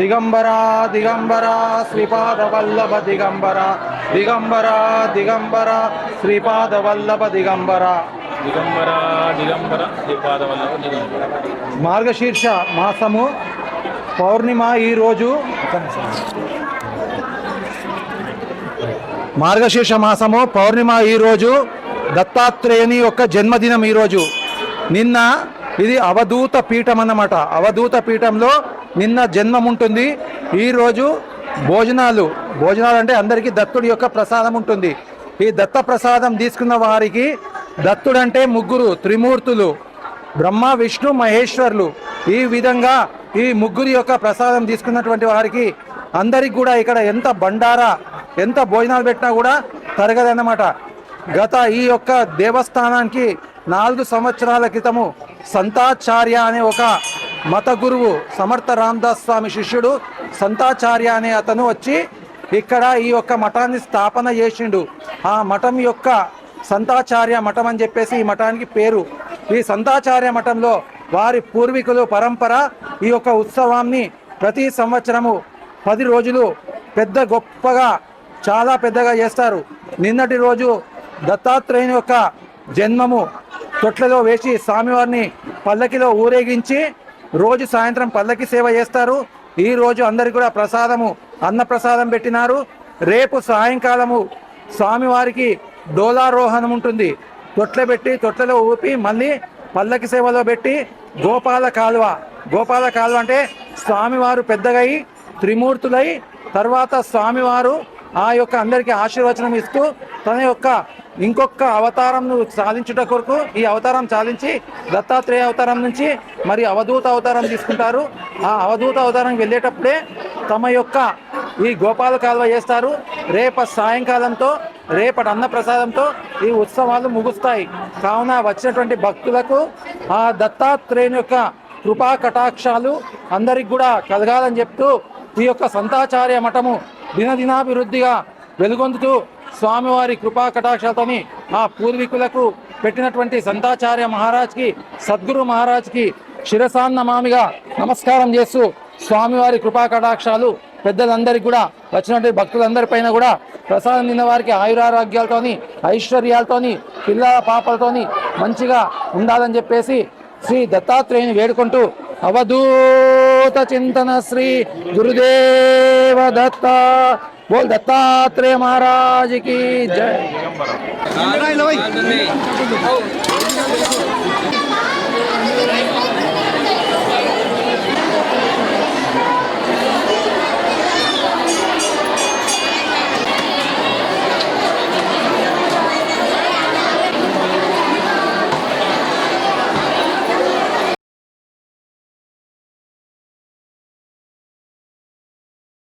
దిగంబర దిగంబర శ్రీపాద వల్లభ దిగంబర దిగంబర దిగంబర శ్రీపాద వల్లభ దిగంబర దిగంబర దిగంబర శ్రీపాద వల్లభ దిగంబర. మార్గశీర్ష మాసము పౌర్ణిమ ఈరోజు. మార్గశీర్ష మాసము పౌర్ణిమ ఈరోజు దత్తాత్రేయుని యొక్క జన్మదినం ఈరోజు. నిన్న ఇది అవధూత పీఠం అన్నమాట. అవధూత పీఠంలో నిన్న జన్మం ఉంటుంది. ఈరోజు భోజనాలు అంటే అందరికీ దత్తుడి యొక్క ప్రసాదం ఉంటుంది. ఈ దత్త ప్రసాదం తీసుకున్న వారికి దత్తుడంటే ముగ్గురు త్రిమూర్తులు, బ్రహ్మ విష్ణు మహేశ్వర్లు. ఈ విధంగా ఈ ముగ్గురి యొక్క ప్రసాదం తీసుకున్నటువంటి వారికి అందరికి కూడా ఇక్కడ ఎంత బండారా ఎంత భోజనాలు పెట్టినా కూడా తరగదన్నమాట. గత ఈ యొక్క దేవస్థానానికి 4 సంవత్సరాల క్రితము సంతాచార్య అనే ఒక మత గురువు, సమర్థ రామదాస్ స్వామి శిష్యుడు సంతాచార్య అనే అతను వచ్చి ఇక్కడ ఈ యొక్క మఠాన్ని స్థాపన చేసిండు. ఆ మఠం యొక్క సంతాచార్య మఠం అని చెప్పేసి ఈ మఠానికి పేరు. ఈ సంతాచార్య మఠంలో వారి పూర్వీకులు పరంపర ఈ యొక్క ఉత్సవాన్ని ప్రతి సంవత్సరము 10 రోజులు పెద్ద గొప్పగా చాలా పెద్దగా చేస్తారు. నిన్నటి రోజు దత్తాత్రేయుని యొక్క జన్మము తొట్లలో వేసి స్వామివారిని పల్లకిలో ఊరేగించి రోజు సాయంత్రం పల్లకి సేవ చేస్తారు. ఈ రోజు అందరికి కూడా ప్రసాదము అన్నప్రసాదం పెట్టినారు. రేపు సాయంకాలము స్వామివారికి డోలారోహణం ఉంటుంది. తొట్లలో ఊపి మళ్ళీ పల్లకి సేవలో పెట్టి గోపాల కాలువ అంటే స్వామివారు పెద్దగై త్రిమూర్తులై తర్వాత స్వామివారు ఆ యొక్క అందరికీ ఆశీర్వచనం ఇస్తూ తన యొక్క ఇంకొక అవతారంను సాధించుట కొరకు ఈ అవతారం సాధించి దత్తాత్రేయ అవతారం నుంచి మరి అవధూత అవతారం తీసుకుంటారు. ఆ అవధూత అవతారం వెళ్ళేటప్పుడే తమ యొక్క ఈ గోపాల కాలువ చేస్తారు. సాయంకాలంతో రేపటి అన్నప్రసాదంతో ఈ ఉత్సవాలు ముగుస్తాయి. కావున వచ్చినటువంటి భక్తులకు ఆ దత్తాత్రేయుని యొక్క కృపా కటాక్షాలు అందరికి కూడా కలగాలని చెప్తూ ఈ యొక్క సంతాచార్య మఠము దినదినాభివృద్ధిగా వెలుగొందుతూ స్వామివారి కృపా కటాక్షాలతోని ఆ పూర్వీకులకు పెట్టినటువంటి సంతాచార్య మహారాజ్కి సద్గురు మహారాజ్కి శిరసాన్నమామిగా నమస్కారం చేస్తూ స్వామివారి కృపా కటాక్షాలు పెద్దలందరికీ కూడా వచ్చినటువంటి భక్తులందరిపైన కూడా ప్రసాదం తిన్న వారికి ఆయురారోగ్యాలతోని ఐశ్వర్యాలతోని పిల్లల పాపలతోని మంచిగా ఉండాలని చెప్పేసి శ్రీ దత్తాత్రేయుని వేడుకుంటూ అవధూత చింతన శ్రీ గురుదేవ దత్త बोल दत्तात्रेय महाराज की जय।